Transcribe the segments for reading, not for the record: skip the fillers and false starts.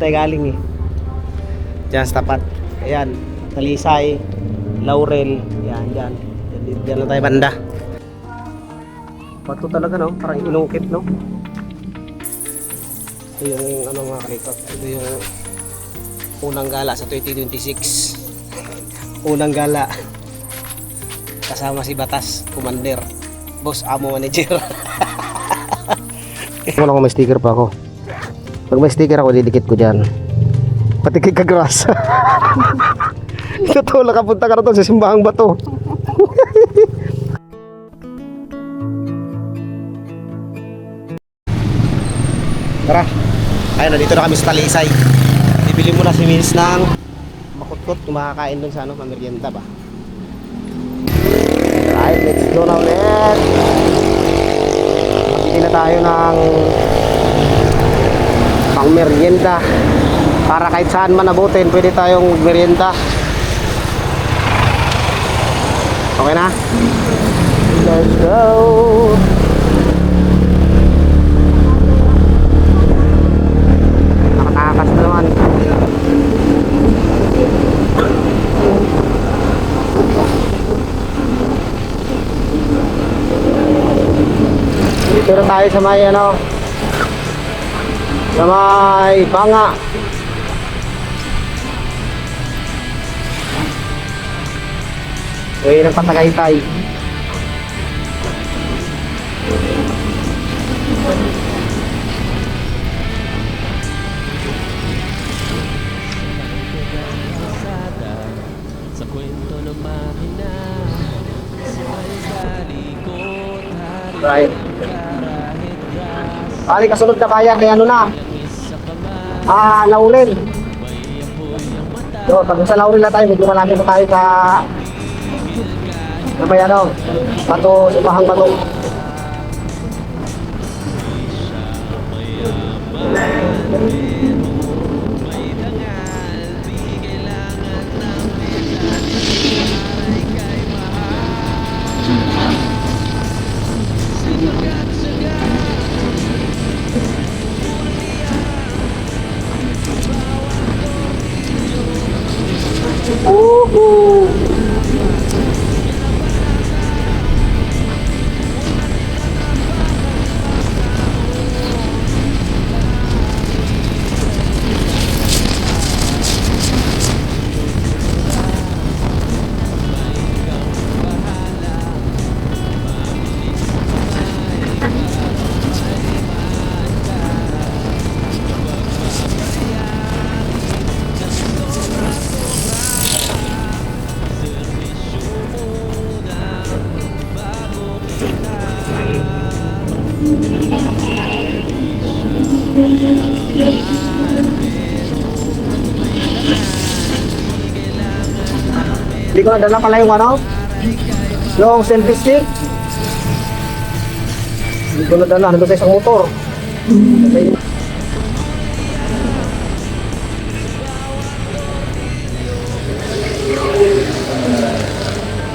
Tayo galing eh. Diyan sa tapat. Ayan. Talisay. Laurel. Yan, dyan. Diyan lang tayo banda. Bato talaga no. Parang inungkit no. Ito yung ano mga kalikot. Ito yung unang gala sa 2026. Unang gala. Kasama si Batas, Commander. Boss, amo, manager. Wala ko may sticker pa ako. Pag may sticker ako, didikit ko dyan. Pati kay Kagras. Totoo, nakapunta ka na to sa simbahang bato. Tara. Ayun, nandito na kami sa Talisay. Bibili muna si Miss ng makutkot kung makakain dun sa ano, pamerienda ba. Alright, let's go na ulit. Bibili na tayo ng pang merienda para kahit saan man abutin pwede tayong merienda. Okay na? Let's go. Nakatakas na naman. Dito na tayo sa may ano, sa may Banga. Uy, ng Patagaytay. Sa kwento ng makina, Right. Pari kasunod na bayan kay ano na? Laurel. So, pag sa Laurel na tayo, medyo malaki pa tayo sa may ano, bato, sumahang bato. Hindi ko nadala pala yung ano, yung selfie stick. Hindi ko nadala, nandun sa isang motor.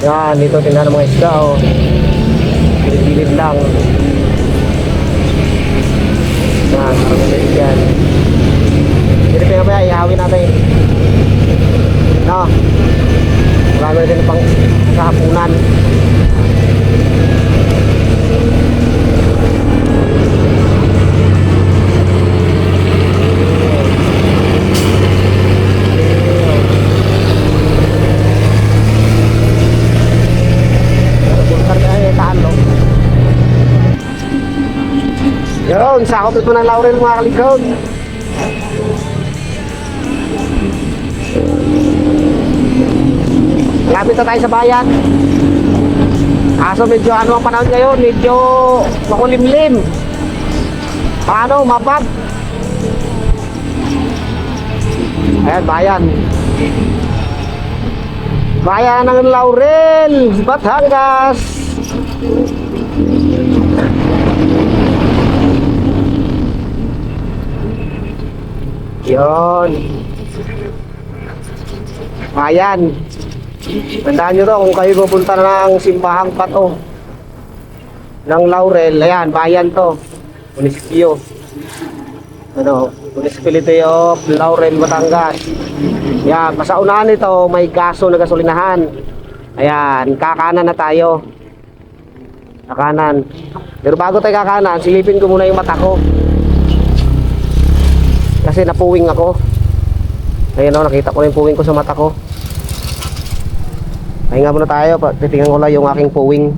Yan, dito tingnan ng mga isda oh. Pilid-pilid lang. Yan. Jadi pa ihawin natin. No. Marami din pang sa hapunan. Yun, sakop ito ng Laurel mga kalikod. Lapit na tayo sa bayan. Kaso medyo ano ang panahon ngayon, medyo makulimlim. Paano, mapag. Ayan, bayan. Bayan ng Laurel, Batangas. Yun. Bayan. Tandaan nyo to kung kayo pupunta ng simbahang bato ng Laurel. Ayan, bayan to. Munisipyo. Ano? Municipality of Laurel, Batangas. Yan, pasaunahan nito may gaso na gasolinahan. Ayan, kakanan na tayo. Kakanan. Pero bago tayo kakanan, silipin ko muna yung mata ko. Kasi napuwing ako. Ayan o, nakita ko na yung puwing ko sa mata ko. Pahinga muna tayo, titingnan ko lang yung aking puwing.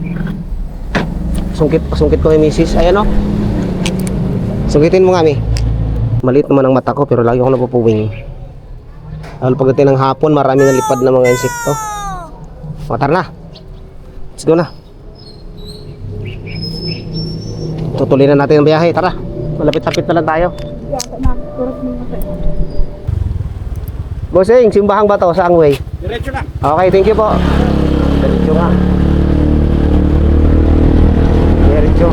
Sungkit ko yung misis. Ayan o. Sungkitin mo nga, mi. Maliit naman ang mata ko pero lagi ako napupuwing. Lalo pagdating ng hapon, marami na lipad na mga insekto. O, tara na. Let's go na. Tutuloy na natin ang biyahe. Tara. Malapit-lapit na lang tayo. Bossing, simbahang ba to? Saang way? Diretso na. Okay, thank you po. Diretso nga. Diretso.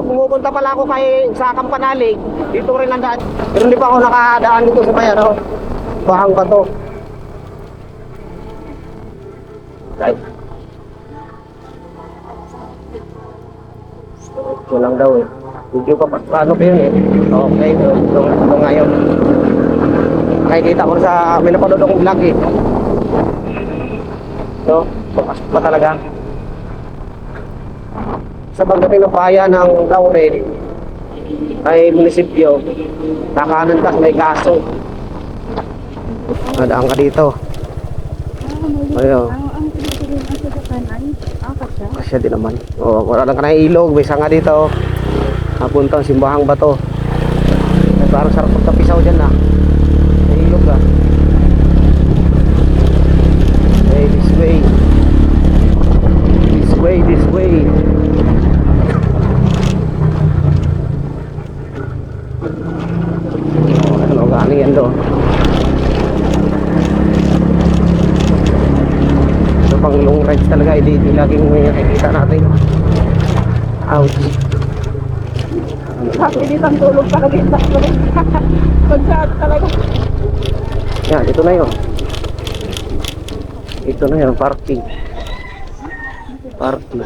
Pumupunta pala ako sa Kampanalig, dito rin ang daan. Pero hindi pa ako nakadaan dito sa bayan, no? Bahang ba to? Right. Ito lang daw eh. Video pa paano pa yun eh. Okay, ito ngayon. Nakikita ko sa, may napanood akong vlog eh. Ito, papasok pa talaga. Sa pagdating ng bayan ng Laurel ay munisipyo, kakanan ka may gaso. Nadaan ka dito. Ayun. Kasya din naman. O, wala lang ka na ilog, may sanga dito. Napunta ang simbahang bato. Ay, parang sarap magkapisaw dyan na. May ilog ah. Okay, this way. This way, this way. Ano galing yan doon? Ito pang long rides talaga, hindi laging may nakikita natin. Ouch. Sabi dito ang tulog para dito. Pagsaat talaga. Yan, ito na yun. Ito na yun, parking. Parking.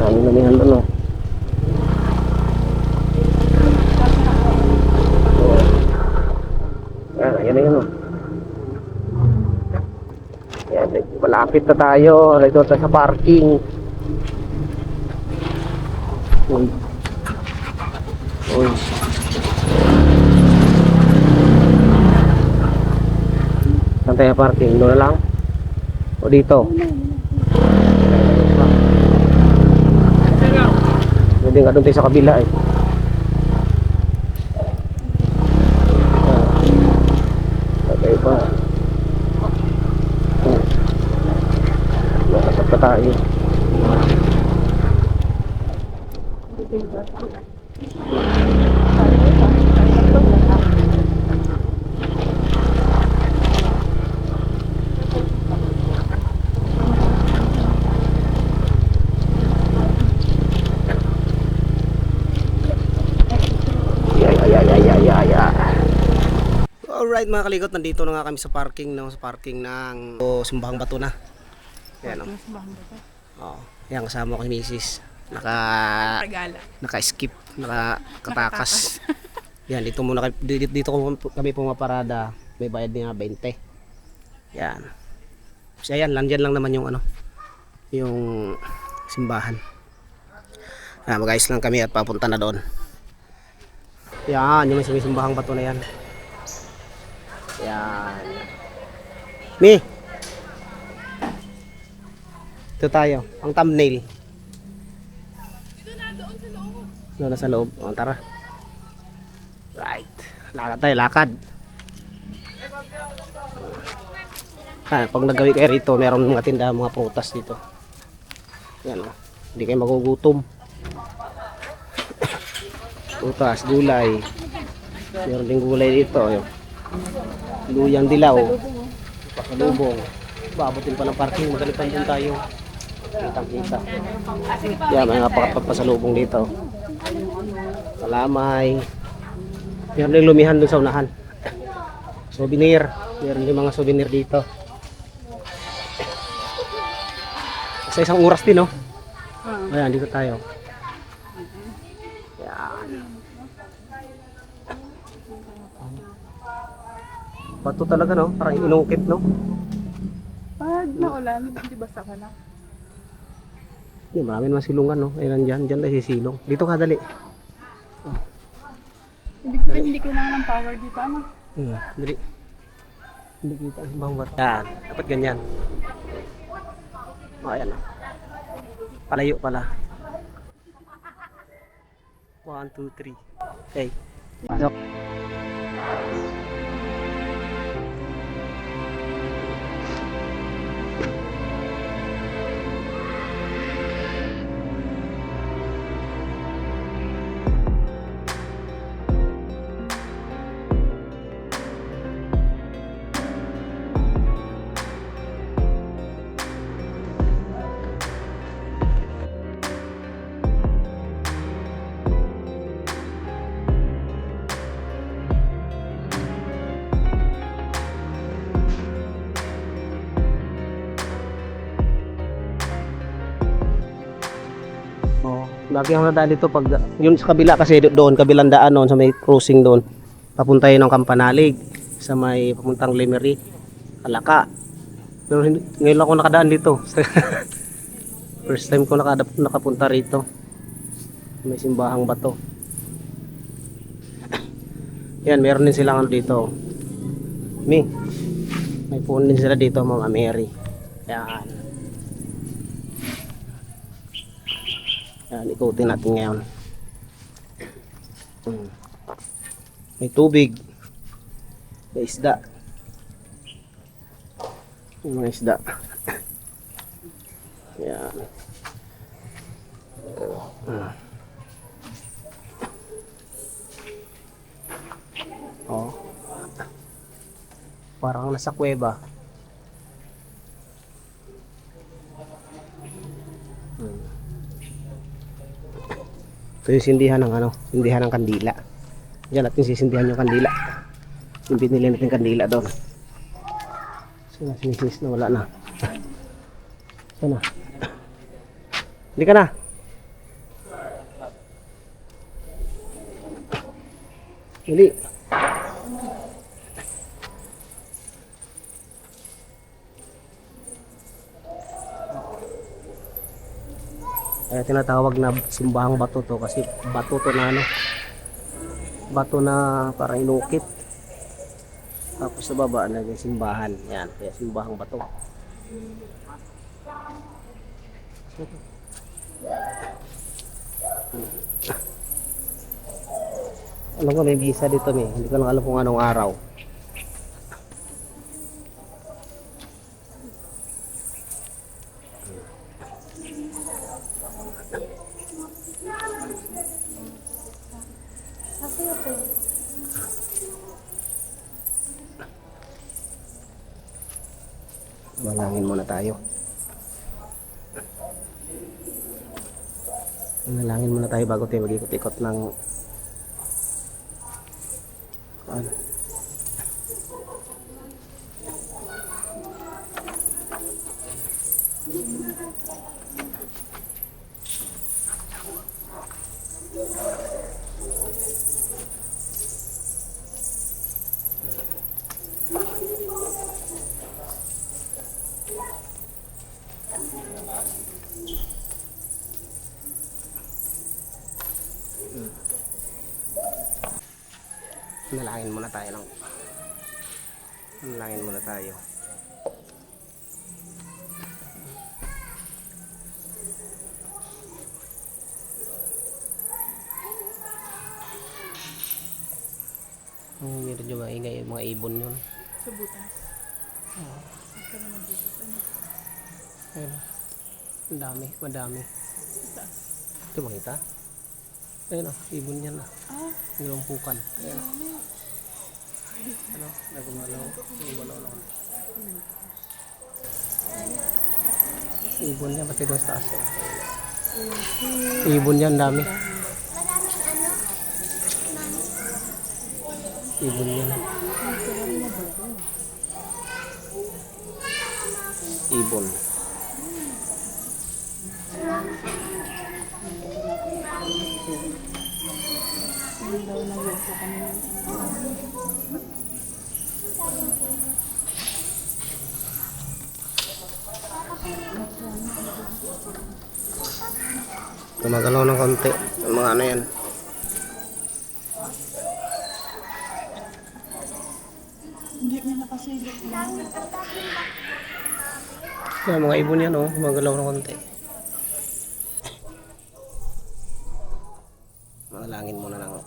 Ano na niyan doon, no? Yan na yun, no? Yan, malapit na tayo. Dito tayo sa parking. Uy. Uy. Saan tayo parking? Doon na lang? O dito? Pwede nga doon tayo sa kabila eh. Okay pa. Nakasap pa tayo. Alright mga kalikot, nandito na nga kami sa parking, no? Sa parking ng Simbahang Bato na. Yan o. Oh, yan kasama ko si Mrs. Naka-skip, nakatakas. Yan, dito muna dito kami pumaparada. May bayad niya 20. Yan. Kasi ayan, landyan lang naman yung ano, yung simbahan. Mag-ayos lang kami at papunta na doon. Yan, yung may Simbahang Bato na yan. Yan. Mi. Ito tayo, ang thumbnail. Doon na sa loob. O, tara. Right. Lakad tayo, lakad. Pag nagawi kayo rito, meron mga tindahan, mga prutas dito. Yan o. Hindi kayo magugutom. Prutas, gulay. Meron din gulay dito. Yun. Luyang dilaw. Pasalubong. Babutin pa ng parking. Magalitan din tayo. Kitang-kita. Yan, may napakapagpasalubong dito. Kalamay. Meron din lumihan dun sa unahan. Souvenir. Meron din mga souvenir dito. Sa isang oras din, no? Ayan, dito tayo. Ayan. Bato talaga, no? Parang inungkit, no? Pag naulan, hindi basta ka na. Marami naman silungan, no? Ayan, dyan tayo sisilong. Dito ka, dali. Ibig sabihin, hindi kailangan ng power dito, ano? Dali. Hindi kita ang ibang bato. Yan, dapat ganyan. O, ayan, no? Palayo pala. 1, 2, 3. Okay. Pasok. Lagi ako nadaan dito pag yun sa kabila kasi doon kabilang daan noon sa may crossing doon. Papunta yun ng Kampanalig sa may papuntang Lemery, Kalaka. Pero ngayon lang ako nakadaan dito. First time ko nakapunta rito. May simbahang bato. Yan, meron din silang ano dito. May phone din sila dito, Mama Mary. Yan. Yan, ikutin natin ngayon. May tubig. May isda. May mga isda. Yan. Oh. Parang nasa kuweba. Ito yung sindihan ng sindihan ng kandila. Diyan natin sisindihan yung kandila. Yung binili natin kandila doon. So, sinis na wala na. Sana. Hindi ka na. Dali. Kaya tinatawag na simbahang bato to kasi bato to na bato na parang inukit. Tapos sa baba naging simbahan. Yan, kaya simbahang bato. Alam ko may visa dito hindi ko lang alam kung anong araw. Manalangin muna tayo. Manalangin muna tayo bago tayo mag-ikot-ikot ng ano. Manalangin muna tayo ng manalangin muna tayo. Meron yung maingay yung mga ibon yun. Sa butas. Oo. Saan ka naman dito? Ano? Ayun. Ang dami, madami. Saan? Ito makita? Ayun ibon yan nilumpukan. Ayun nagumalaw. Nagumalaw lang. Ibon yan, pati doon sa taas. Ibon yan, dami. Ibon yan. Ibon. Gumagalaw ng konti. Yung mga ano yan. Hindi may nakasilip na. Yan, mga ibon yan oh. Gumagalaw ng konti. Manalangin muna lang.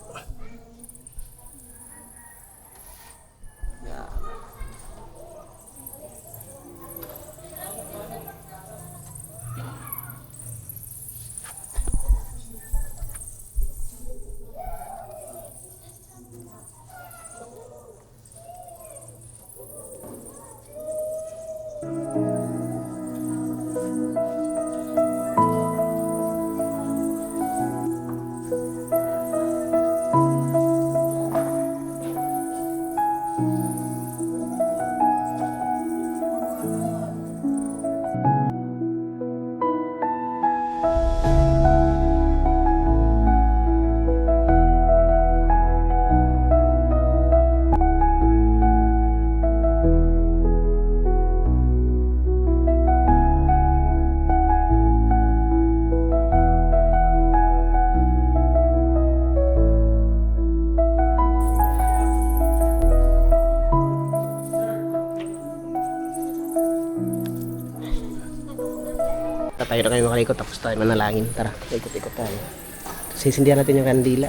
Yan. Tayo na kayo makalikot tapos tayo manalangin. Tara, ikot-ikot tayo. Sisindihan natin yung kandila.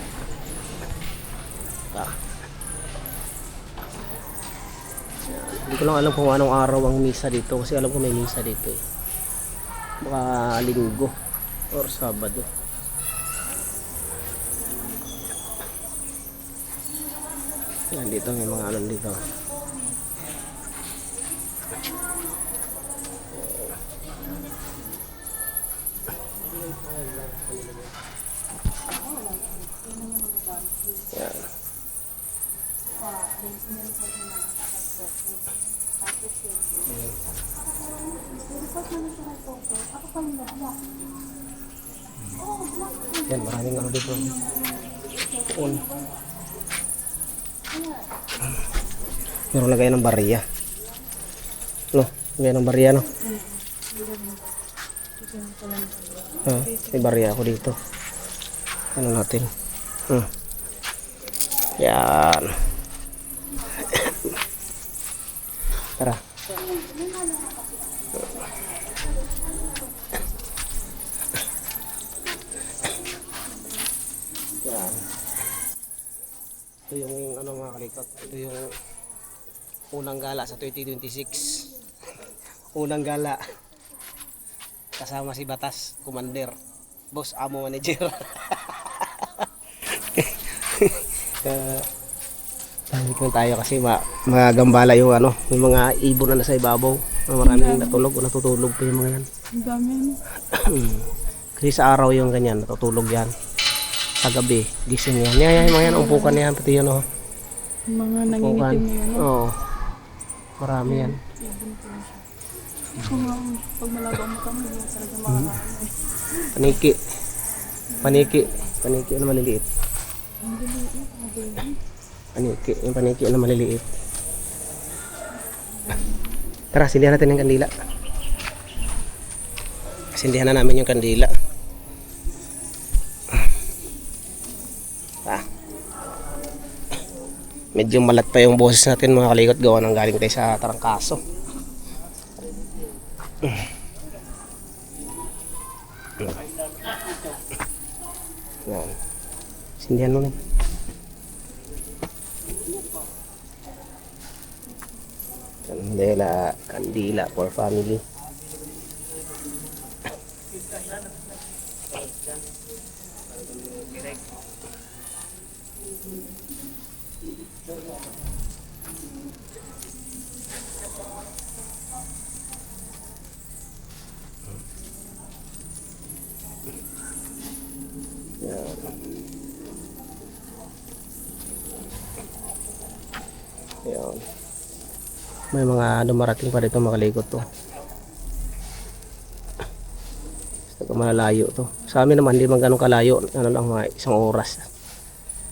Hindi ko lang alam kung anong araw ang misa dito kasi alam ko may misa dito eh. Baka linggo or sabado. Yan dito may mga ano dito. Yan. Yan, maraming ano dito. Puon. Meron lagay ng bariya. No, lagay ng bariya no. May bariya ako dito. Ano natin? Yan. Tara. Yan. Ito yung ano mga kalikot. Ito yung unang gala sa 2026. Unang gala. Kasama si Batas, Commander. Boss, amo, manager. Tayo tayo kasi magambala yung ano, yung mga ibon na nasa ibabaw. Maraming natulog o natutulog pa yung mga yan. Ang dami. Kasi sa araw yung ganyan, natutulog yan. Sa gabi, gising yan. Yan, mga yan, umpukan yan, pati yun oh. Mga nangingitim na yan. Oo. Marami yan. Pag malabang mata mo, talaga makakain. Paniki. Paniki. Paniki na maliliit. Paniki. Yung paniki na maliliit. Tara, sindihan natin yung kandila. Sindihan na namin yung kandila. Medyo malat pa yung boses natin mga kalikot, gawa ng galing tayo sa tarangkaso. Yan. Sindihan mo na. Kandila, kandila for family. Yun. May mga dumarating pa dito makalikot to. Basta malalayo to. Sa amin naman hindi man ganun kalayo. Ano lang mga isang oras.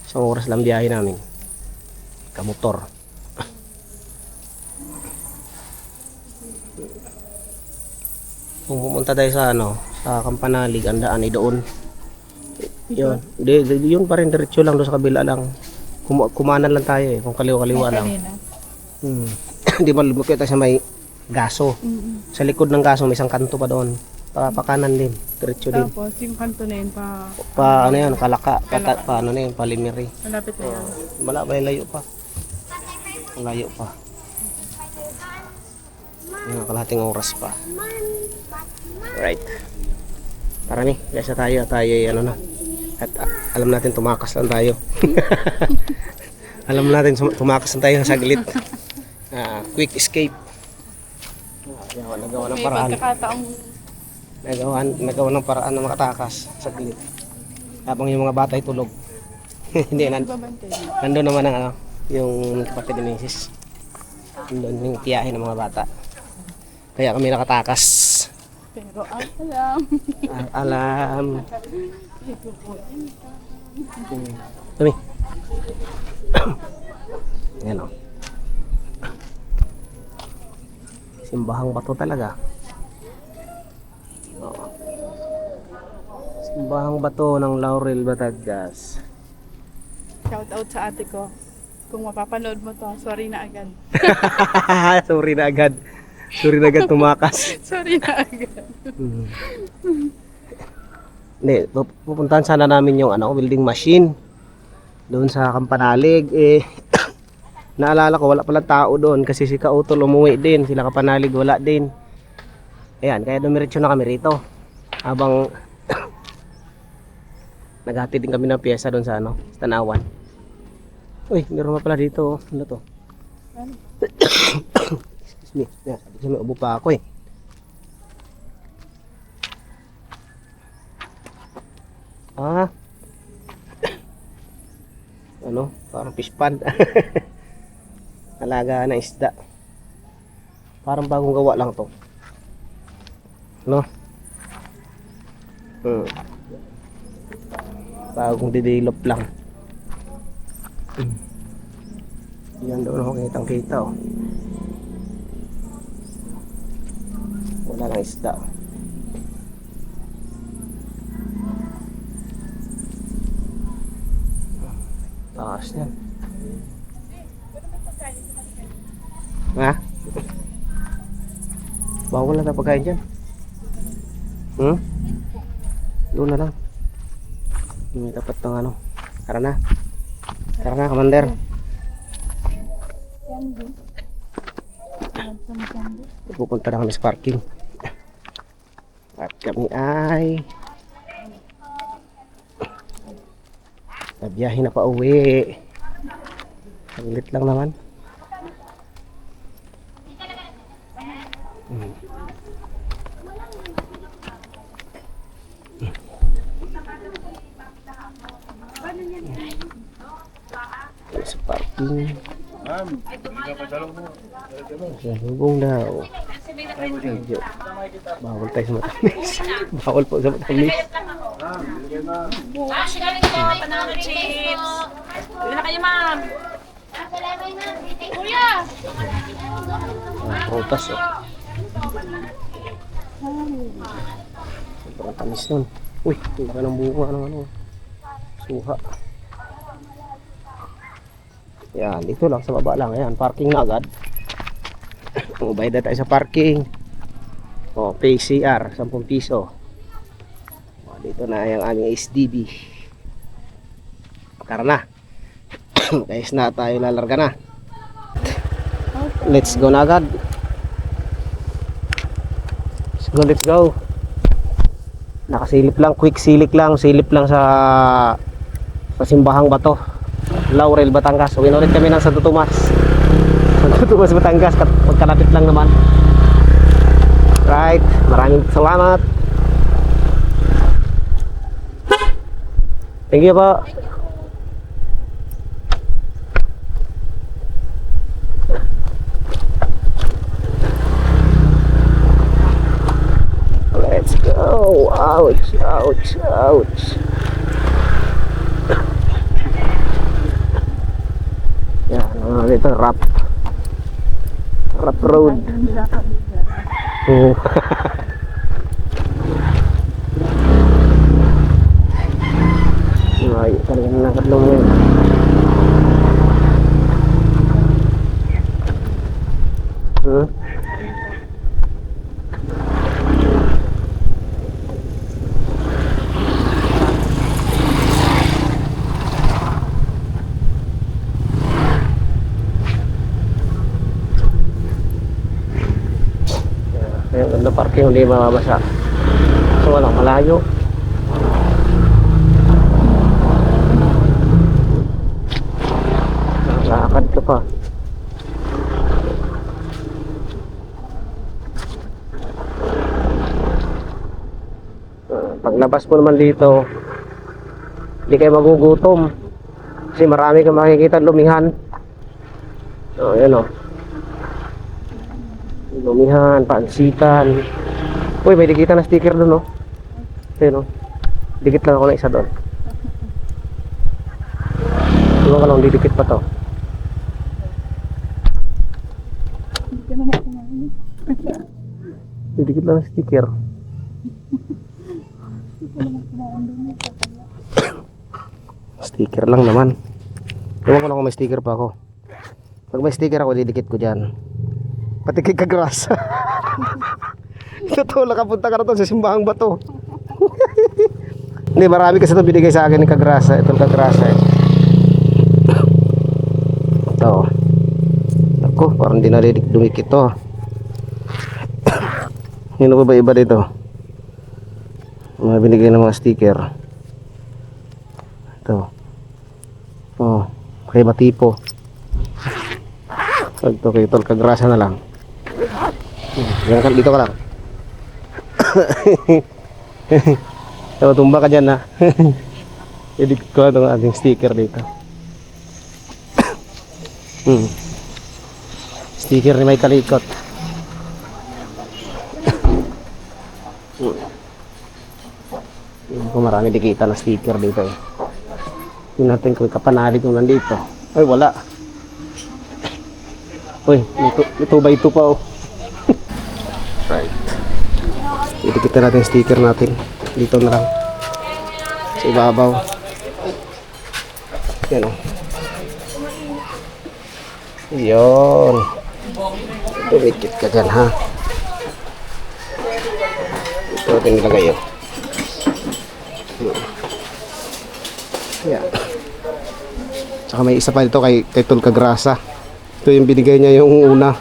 Isang oras lang biyahe namin. Kamotor. Kung pumunta tayo sa sa Kampanalig, ang daan ay doon. Yun. Yun pa rin, diretso lang doon sa kabila lang. Kumanan lang tayo kung kaliwa-kaliwa lang. Hindi man lumukit tayo sa may gaso. Sa likod ng gaso may isang kanto pa doon. Pakanan din, diretso din. Tapos yung kanto na yun Pa ano yan, Kalaka, pa ano na yun, Palimiri. malapit na yan. May layo pa. Layo pa. Kalahating oras pa. Right. Tara ni, kasi tayo ay na. At alam natin tumakas lang tayo. Alam natin tumakas lang tayo ng saglit. Quick escape. Nagawa ng paraan. Nagawa ng paraan na makatakas saglit. Habang yung mga bata ay tulog. Hindi nandun naman ang yung kapatid ni Mrs. Nandun yung tiyahin ng mga bata. Kaya kami nakatakas. Pero alam. Alam. Kami. Yan o. Simbahang bato talaga. Simbahang bato ng Laurel, Batangas. Shout out sa ate ko. Kung mapapanood mo to, sorry na agad. Sorry na agad. Sorry na agad tumakas. Sorry na agad. Hindi, pupuntahan sana namin yung welding machine. Doon sa Kampanalig. Naalala ko, wala palang tao doon kasi si Kautol umuwi din. Sila Kampanalig, wala din. Ayan, kaya dumiretso na kami rito. Habang naghati din kami ng pyesa doon sa sa Tanawan. Uy, meron pa pala dito. Ano to? Excuse me. Yeah, sabi ko may ubo pa ako parang fish pond. Alaga na isda. Parang bagong gawa lang to. Bagong develop lang. Yan doon ako kitang-kita wala nang isda. Taas yan. Bawal na pagkain dyan. Doon na lang. May tapat ng Tara na. Tara na, Commander. Pupunta na kami sa parking. At kami ay nabiyahe na pa uwi. Saglit lang naman. Sa parking. Hubong daw. Medyo bawal tayo sa matamis. Bawal po sa matamis. Sigaling po, panalo chips. Bili na kayo, ma'am. Kuya! Prutas sobrang tamis nun. Uy, laki ng bunga ng suha. Yan, dito lang sa baba lang. Ayan, parking na agad. Bayad na tayo sa parking. Pay CR, 10 piso. Dito na yung aming SDB. Tara na. Guys na tayo lalarga na. Let's go na agad. Let's go. Nakasilip lang, quick silip lang sa simbahang bato. Laurel, Batangas. Uwi na ulit kami ng Santo Tomas. Santo Tomas, Batangas. Magkalapit lang naman. Right. Maraming salamat. Thank you po. Oh, ouch, ouch, ouch. Yan, dito, rough road. Oh. Ay, talagang nakatlong yun. Kaya ganda parking, hindi mababasa. So walang malayo. Lakad ka pa. Paglabas mo naman dito, hindi kayo magugutom kasi marami kang makikita lumihan. So yan o, lumihan, pansitan. Uy, may dikita na sticker dun o. Ayun o, dikit lang ako na isa doon. Diba ka lang didikit pa to. Didikit lang ang sticker. Sticker lang naman. Ewan ko lang kung may sticker pa ako. Pag may sticker ako, didikit ko dyan. Pati kay Kagrasa. Totoo lang, kapunta ka na to sa simbahang bato. Hindi, marami kasi ito binigay sa akin ni Kagrasa. Itong Kagrasa eh. Ito. Ako, parang di dumikit to. Yun pa ba iba dito? Mga binigay ng mga sticker. Ito. Oh, kay Batipo. Ito kay Tol Kagrasa na lang. Dito ka lang. Tumba ka dyan ha. Edit ko itong ating sticker dito. Sticker ni may kalikot. Kung marami dikita na sticker dito eh. Tingnan natin kung kapanali kung nandito. Ay wala. Uy, ito ba ito pa oh. Right. Idikit na natin sticker natin. Dito na lang. Sa ibabaw. Yan oh. Yun. Dumikit ka dyan ha. Ito natin nilagay oh. Yeah. Saka may isa pa dito kay Tol Kagrasa. Ito yung binigay niya yung una.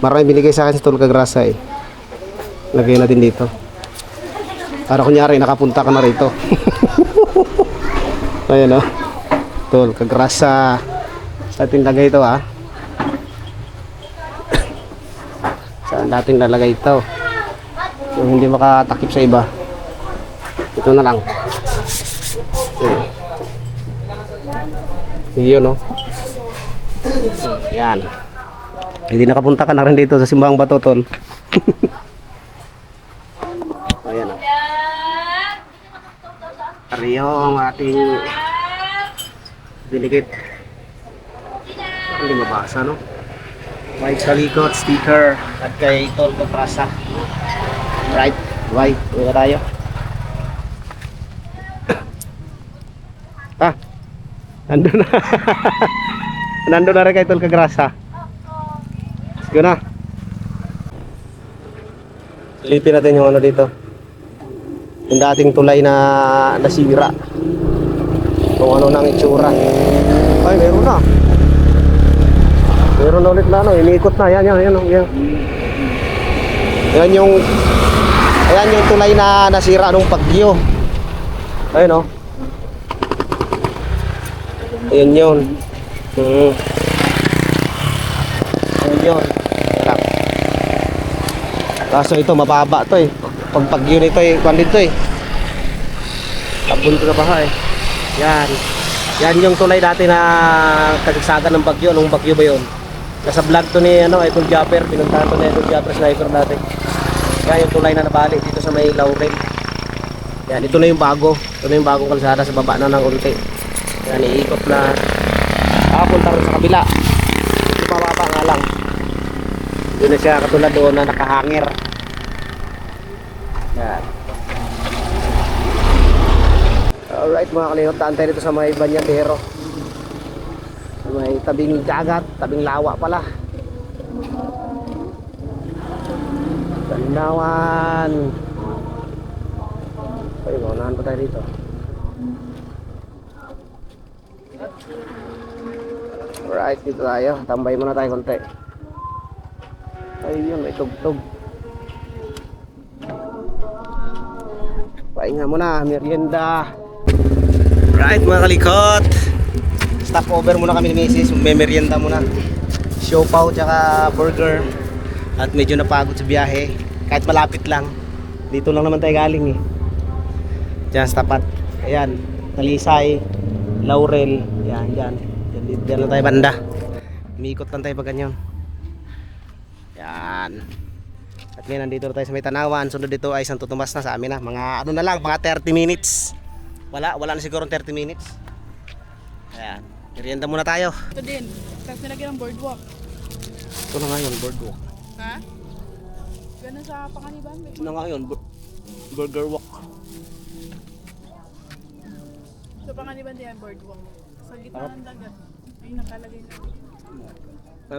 Marami binigay sa akin si Tol Kagrasa eh. Lagay natin dito. Para kunyari nakapunta ka na rito. Ayan o. Tol Kagrasa. Sa ating lagay ito ha. Saan natin lalagay ito? Yung hindi makatakip sa iba. Ito na lang. Yun no. Yan. Hindi nakapunta ka na rin dito sa simbahang bato Tol. Ayan o. Ariyo ang ating dinikit. Hindi mabasa no. White kalikot sticker at kay Tol Kagrasa. Right. White. Uwi tayo. Ah. Nandun na. Nandun na rin kay Tol Kagrasa. Sige na. Silipin natin yung ano dito. Yung dating tulay na nasira. Kung ano nang itsura. Ay, meron na. Meron na ulit na ano. Iniikot na. Yan. Yan yung tulay na nasira nung bagyo. Ayun o. Ayan yun. Ayan yun. Kaso ito mababa to eh. Pag bagyo nito eh, kwan dito eh. Tapon ka pa eh. Yan. Yan yung tulay dati na kasagsagan ng bagyo. Anong bagyo ba yun? Nasa vlog to ni Idol Japper. Pinuntahan to ni Idol Japper Sniper dati. Yan yung tulay na nabali dito sa may Laurel. Yan, ito na yung bago. Ito na yung bagong kalsada sa baba na ng unti. Yan, iikot na. Punta rin sa kabila. Ito mababa nga lang. Yun na siya katulad doon na nakahangir. Yan. Alright mga kalingap, taan tayo dito sa may Banyadero. Sa may tabing dagat, tabing lawa pala. Gandawan. Ay, maunahan pa tayo dito. Alright, dito tayo. Tambay muna tayo konti. Ayun, may tugtog. Pahinga muna, merienda. Right mga kalikot, stop over muna kami ni Mrs. May merienda muna. Siopaw tsaka burger. At medyo napagod sa biyahe. Kahit malapit lang. Dito lang naman tayo galing eh. Diyan sa tapat. Ayan, Talisay, Laurel. Yan, dyan. Diyan lang tayo banda. Umiikot lang tayo pag ganyan. Yan. At ngayon nandito na tayo sa may Tanawan. Sunod dito ay Santo Tomas na sa amin na. Mga ano na lang, mga 30 minutes. Wala na siguro 30 minutes. Ayan. Merienda muna tayo. Ito din. Tapos nilagyan ng boardwalk. Ito na nga yun, boardwalk. Ha? Ganun sa Panganiban. Ito na nga yun, burger walk. Sa Panganiban din yan, boardwalk. Sa gitna ng dagat. Ay, nakalagay na.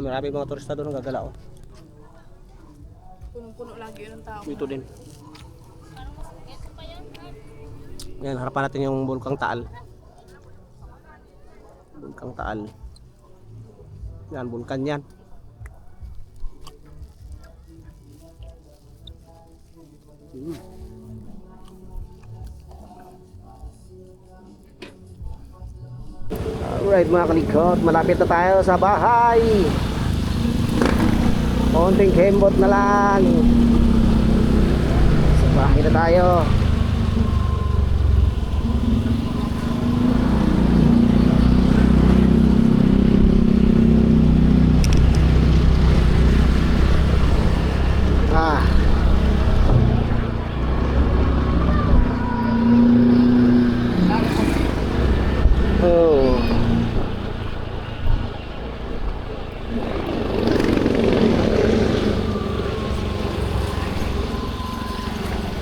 Marami mga turista doon ang gagalao. Punong-puno lagi yun ng tao. Ito din. Yan, harapan natin yung Bulkang Taal. Bulkang Taal. Yan, bulkan yan. Alright mga kalikot, malapit na tayo sa bahay. Konting kembot na lang. Sa bahay na tayo. Oh.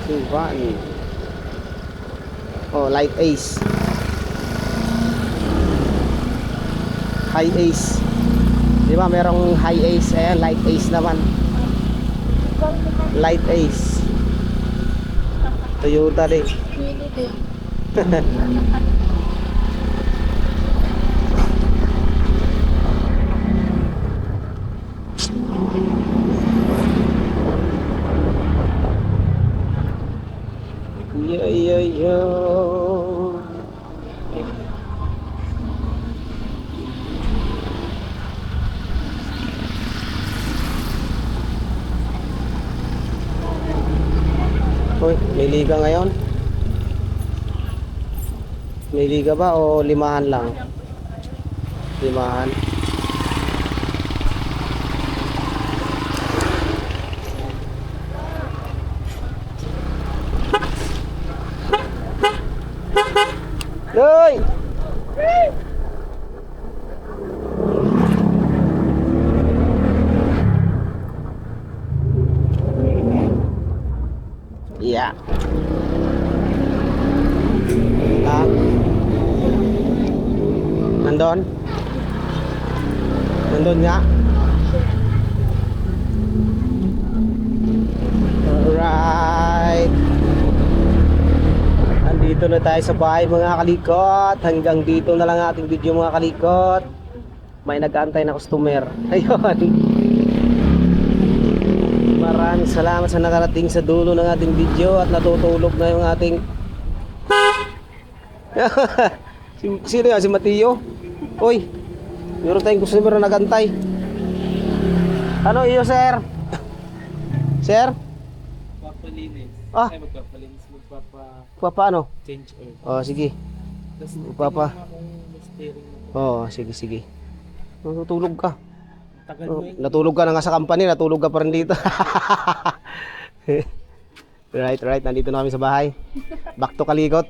Sivan. Oh, light ace. High ace. Di ba merong high ace? Ayan, light ace naman. Light ace. Toyota din. Yo. Hoy, may liga ngayon? May liga ba o limahan lang? Limahan. Hoy! Yeah. Nandun? Nandun nga? Alright. Andito na tayo sa bahay mga kalikot. Hanggang dito na lang ating video mga kalikot. May nag-aantay na customer. Ayun. Maraming salamat sa nakarating sa dulo ng ating video at natutulog na yung ating Sino yan? Si Mateo? Uy, meron tayong customer na nagantay. Ano iyo sir? Sir? Magpapalinis. Ah. Ay, magpapalinis. Paano? Change oil. Oh, sige. Tapos Papa. tingnan mo akong steering mo. Oh, sige. Natutulog ka. Tagal Oh, mo yun. natulog ka na nga sa company, natulog ka pa rin dito. Right. Nandito na kami sa bahay. Back to Kalikot.